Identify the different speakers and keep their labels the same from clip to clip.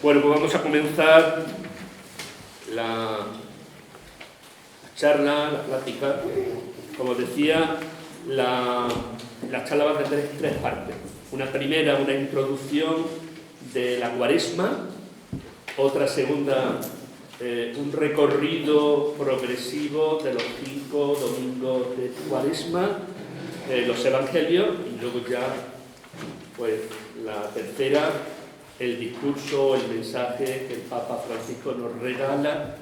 Speaker 1: Bueno, pues vamos a comenzar la charla, la plática. Como decía, la charla va a tener tres partes. Una primera, una introducción de la Cuaresma. Otra segunda, un recorrido progresivo de los 5 domingos de Cuaresma, los Evangelios, y luego ya, pues, la tercera, el discurso, el mensaje que el Papa Francisco nos regala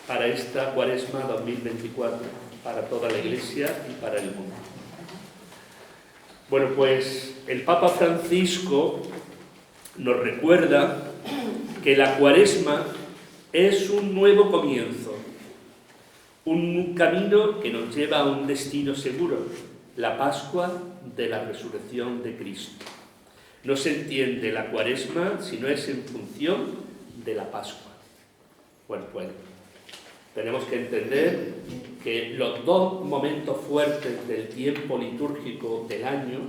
Speaker 1: para esta Cuaresma 2024, para toda la Iglesia y para el mundo. Bueno, pues el Papa Francisco nos recuerda que la Cuaresma es un nuevo comienzo, un camino que nos lleva a un destino seguro, la Pascua de la resurrección de Cristo. No se entiende la Cuaresma si no es en función de la Pascua. Bueno, tenemos que entender que los dos momentos fuertes del tiempo litúrgico del año,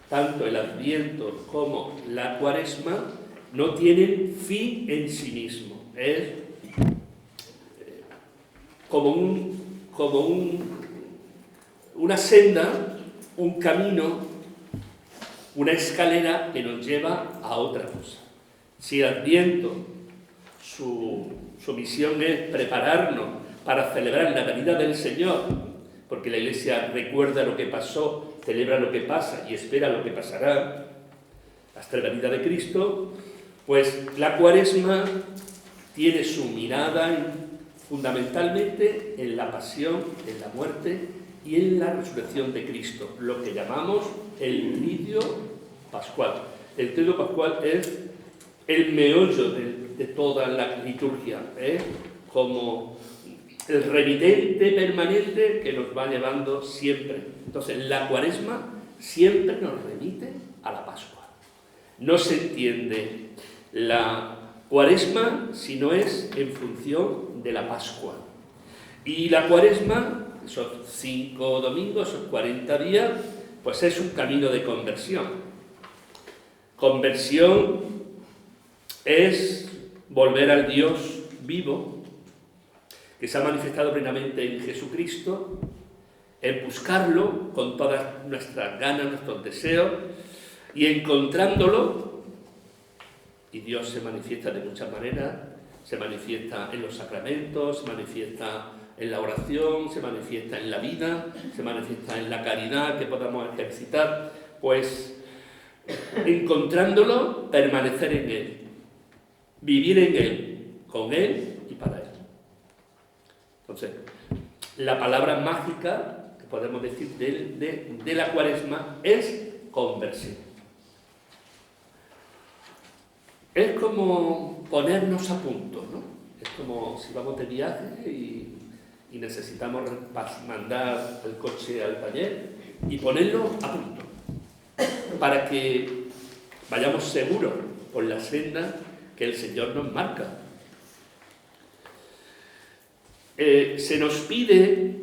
Speaker 1: tanto el Adviento como la Cuaresma, no tienen fin en sí mismo. Es una senda, un camino, una escalera que nos lleva a otra cosa. Si el Adviento, su misión es prepararnos para celebrar la venida del Señor, porque la Iglesia recuerda lo que pasó, celebra lo que pasa y espera lo que pasará hasta la venida de Cristo, pues la Cuaresma tiene su mirada fundamentalmente en la pasión, en la muerte y en la resurrección de Cristo, lo que llamamos el tridio pascual. El tridio pascual es el meollo de toda la liturgia, como el remitente permanente que nos va llevando siempre. Entonces, la Cuaresma siempre nos remite a la Pascua. No se entiende la Cuaresma si no es en función de la Pascua. Y la Cuaresma, esos 5 domingos, esos 40 días, pues es un camino de conversión. Conversión es volver al Dios vivo, que se ha manifestado plenamente en Jesucristo, en buscarlo con todas nuestras ganas, nuestros deseos, y encontrándolo, y Dios se manifiesta de muchas maneras, se manifiesta en los sacramentos, se manifiesta en la oración, se manifiesta en la vida, se manifiesta en la caridad que podamos ejercitar, pues encontrándolo, permanecer en Él, vivir en Él, con Él y para Él. Entonces, la palabra mágica que podemos decir de la Cuaresma es conversión. Es como ponernos a punto, ¿no? Es como si vamos de viaje y necesitamos mandar el coche al taller y ponerlo a punto para que vayamos seguros por la senda que el Señor nos marca. Se nos pide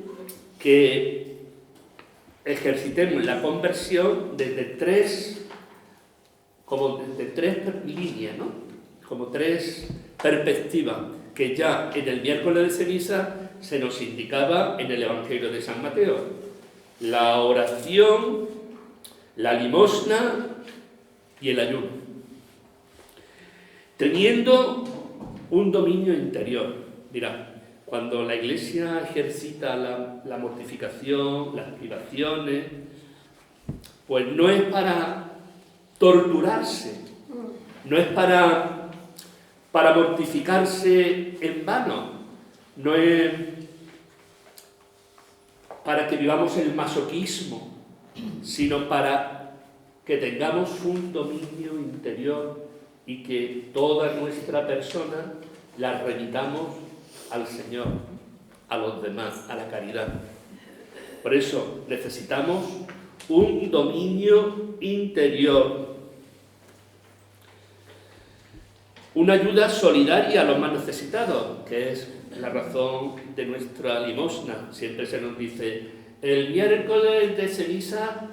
Speaker 1: que ejercitemos la conversión desde tres líneas, ¿no? Como tres perspectivas que ya en el miércoles de ceniza se nos indicaba en el Evangelio de San Mateo. La oración, la limosna y el ayuno. Teniendo un dominio interior. Mirad, cuando la Iglesia ejercita la mortificación, las privaciones, pues no es para torturarse, no es para mortificarse en vano, no es para que vivamos el masoquismo, sino para que tengamos un dominio interior y que toda nuestra persona la remitamos al Señor, a los demás, a la caridad. Por eso necesitamos un dominio interior, una ayuda solidaria a los más necesitados, que es la razón de nuestra limosna. Siempre se nos dice, el miércoles de ceniza,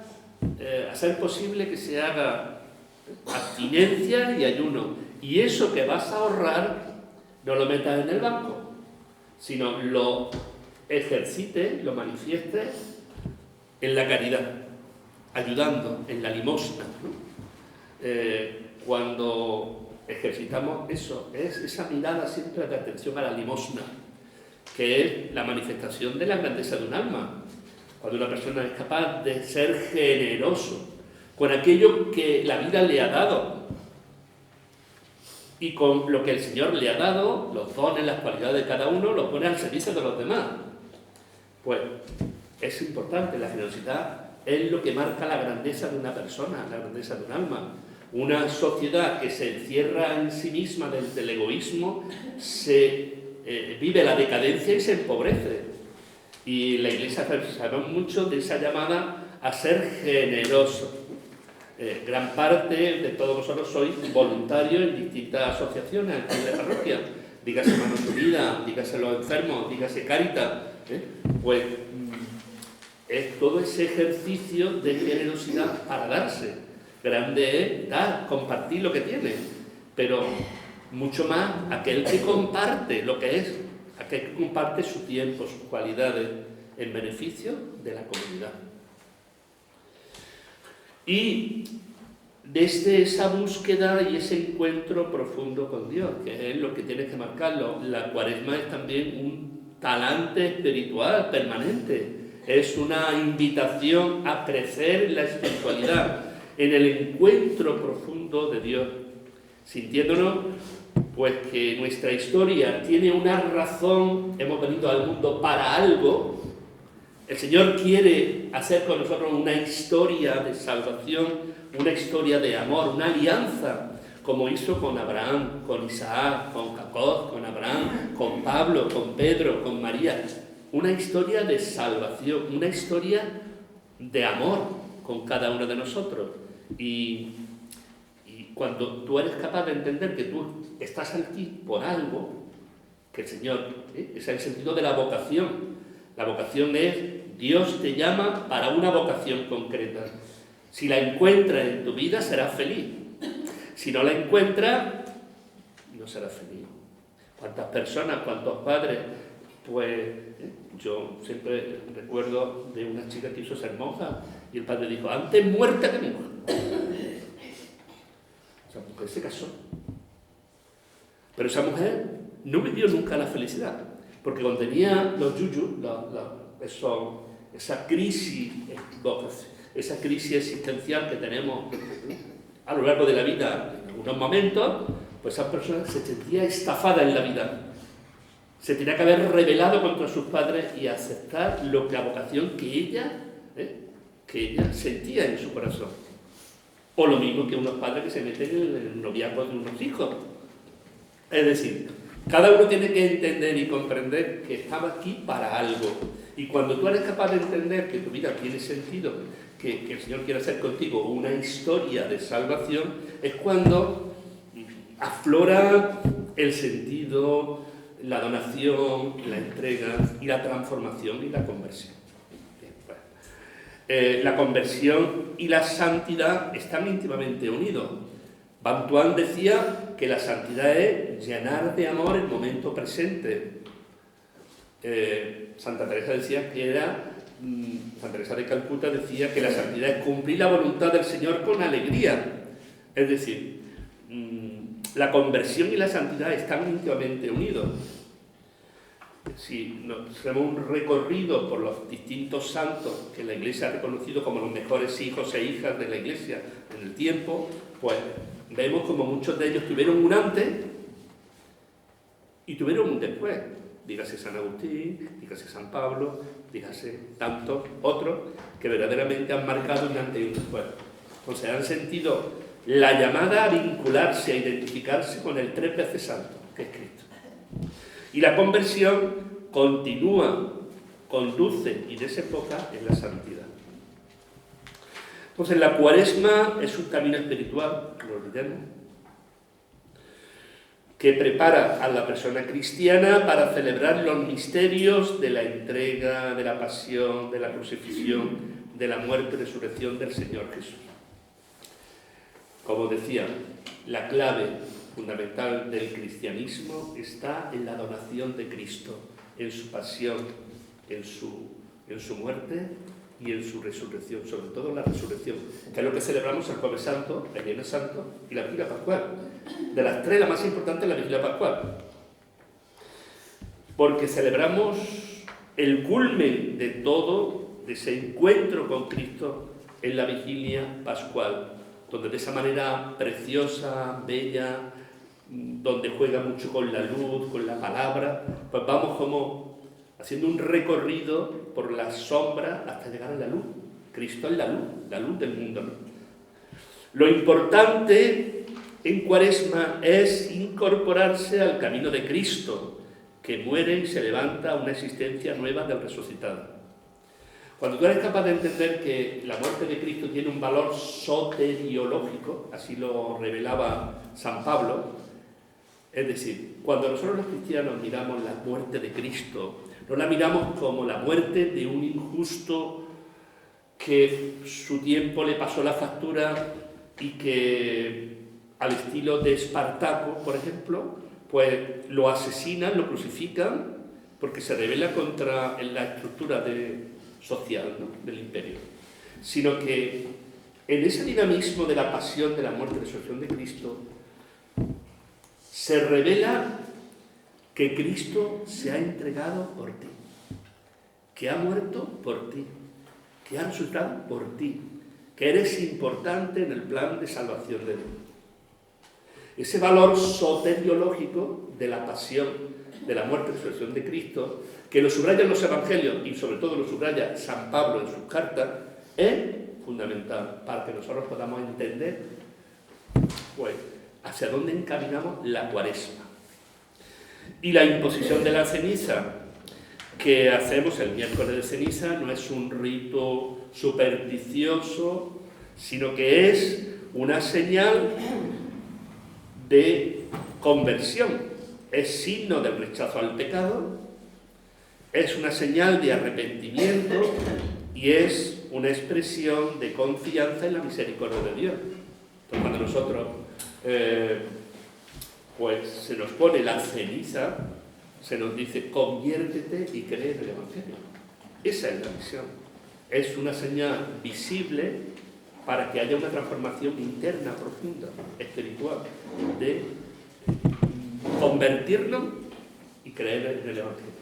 Speaker 1: a ser posible que se haga abstinencia y ayuno, Y eso que vas a ahorrar, no lo metas en el banco, sino lo ejercites, lo manifiestes en la caridad, ayudando, en la limosna, ¿no? Cuando ejercitamos eso, es esa mirada siempre de atención a la limosna, que es la manifestación de la grandeza de un alma. Cuando una persona es capaz de ser generoso con aquello que la vida le ha dado y con lo que el Señor le ha dado, los dones, las cualidades de cada uno, los pone al servicio de los demás. Pues es importante, la generosidad es lo que marca la grandeza de una persona, la grandeza de un alma. Una sociedad que se encierra en sí misma desde el egoísmo vive la decadencia y se empobrece. Y la Iglesia sabe mucho de esa llamada a ser generoso. Gran parte de todos vosotros sois voluntarios en distintas asociaciones aquí en la parroquia. Dígase Manos Unidas, dígase Los Enfermos, dígase Cáritas. Pues es todo ese ejercicio de generosidad para darse. Grande es dar, compartir lo que tiene, pero mucho más aquel que comparte lo que es, aquel que comparte su tiempo, sus cualidades, en beneficio de la comunidad. Y desde esa búsqueda y ese encuentro profundo con Dios, que es lo que tienes que marcarlo, la Cuaresma es también un talante espiritual permanente, es una invitación a crecer en la espiritualidad, en el encuentro profundo de Dios, sintiéndonos pues que nuestra historia tiene una razón, hemos venido al mundo para algo. El Señor quiere hacer con nosotros una historia de salvación, una historia de amor, una alianza, como hizo con Abraham, con Isaac, con Jacob, con Abraham, con Pablo, con Pedro, con María. Una historia de salvación, una historia de amor con cada uno de nosotros. Y cuando tú eres capaz de entender que tú estás aquí por algo, que el Señor, ese es el sentido de la vocación. La vocación es, Dios te llama para una vocación concreta. Si la encuentras en tu vida, serás feliz. Si no la encuentras, no serás feliz. ¿Cuántas personas, cuántos padres? Pues yo siempre recuerdo de una chica que quiso ser monja y el padre dijo, antes muerta que monja. Esa mujer se casó. Pero esa mujer no vivió nunca la felicidad, porque cuando tenía los yuyos, esa crisis existencial que tenemos a lo largo de la vida, en algunos momentos, pues esa persona se sentía estafada en la vida. Se tenía que haber rebelado contra sus padres y aceptar la vocación que ella sentía en su corazón. O lo mismo que unos padres que se meten en el noviazgo de unos hijos. Es decir, cada uno tiene que entender y comprender que estaba aquí para algo. Y cuando tú eres capaz de entender que tu vida tiene sentido, que el Señor quiere hacer contigo una historia de salvación, es cuando aflora el sentido, la donación, la entrega y la transformación y la conversión. La conversión y la santidad están íntimamente unidos. Bantuán decía que la santidad es llenar de amor el momento presente. Santa Teresa de Calcuta decía que la santidad es cumplir la voluntad del Señor con alegría. Es decir, la conversión y la santidad están íntimamente unidos. Si hacemos un recorrido por los distintos santos que la Iglesia ha reconocido como los mejores hijos e hijas de la Iglesia en el tiempo, pues vemos como muchos de ellos tuvieron un antes y tuvieron un después. Dígase San Agustín, dígase San Pablo, dígase tantos otros que verdaderamente han marcado un antes y un después. Entonces han sentido la llamada a vincularse, a identificarse con el 3 veces santo, que es Cristo. Y la conversión continúa, conduce y desemboca en la santidad. Entonces la Cuaresma es un camino espiritual, no lo olvidemos, que prepara a la persona cristiana para celebrar los misterios de la entrega, de la pasión, de la crucifixión, de la muerte y resurrección del Señor Jesús. Como decía, la clave fundamental del cristianismo está en la donación de Cristo, en su pasión, en su muerte y en su resurrección, sobre todo la resurrección, que es lo que celebramos el Jueves Santo, el Viernes Santo y la Vigilia Pascual. De las tres, la más importante es la Vigilia Pascual, porque celebramos el culmen de todo, de ese encuentro con Cristo en la Vigilia Pascual, donde de esa manera preciosa, bella, donde juega mucho con la luz, con la palabra, pues vamos como haciendo un recorrido por la sombra hasta llegar a la luz. Cristo es la luz del mundo, ¿no? Lo importante en Cuaresma es incorporarse al camino de Cristo, que muere y se levanta a una existencia nueva del resucitado. Cuando tú eres capaz de entender que la muerte de Cristo tiene un valor soteriológico, así lo revelaba San Pablo, es decir, cuando nosotros los cristianos miramos la muerte de Cristo, no la miramos como la muerte de un injusto que su tiempo le pasó la factura y que, al estilo de Espartaco, por ejemplo, pues lo asesinan, lo crucifican, porque se rebela contra la estructura social, ¿no?, del imperio. Sino que en ese dinamismo de la pasión, de la muerte y resurrección de Cristo, se revela que Cristo se ha entregado por ti, que ha muerto por ti, que ha resucitado por ti, que eres importante en el plan de salvación de Dios. Ese valor soteriológico de la pasión, de la muerte y resurrección de Cristo, que lo subrayan los evangelios y sobre todo lo subraya San Pablo en sus cartas, es fundamental para que nosotros podamos entender, pues, hacia dónde encaminamos la Cuaresma. Y la imposición de la ceniza que hacemos el miércoles de ceniza no es un rito supersticioso, sino que es una señal de conversión, es signo del rechazo al pecado, es una señal de arrepentimiento y es una expresión de confianza en la misericordia de Dios. Entonces, cuando nosotros pues se nos pone la ceniza, se nos dice conviértete y cree en el Evangelio. Esa es la misión. Es una señal visible para que haya una transformación interna, profunda, espiritual, de convertirnos y creer en el Evangelio.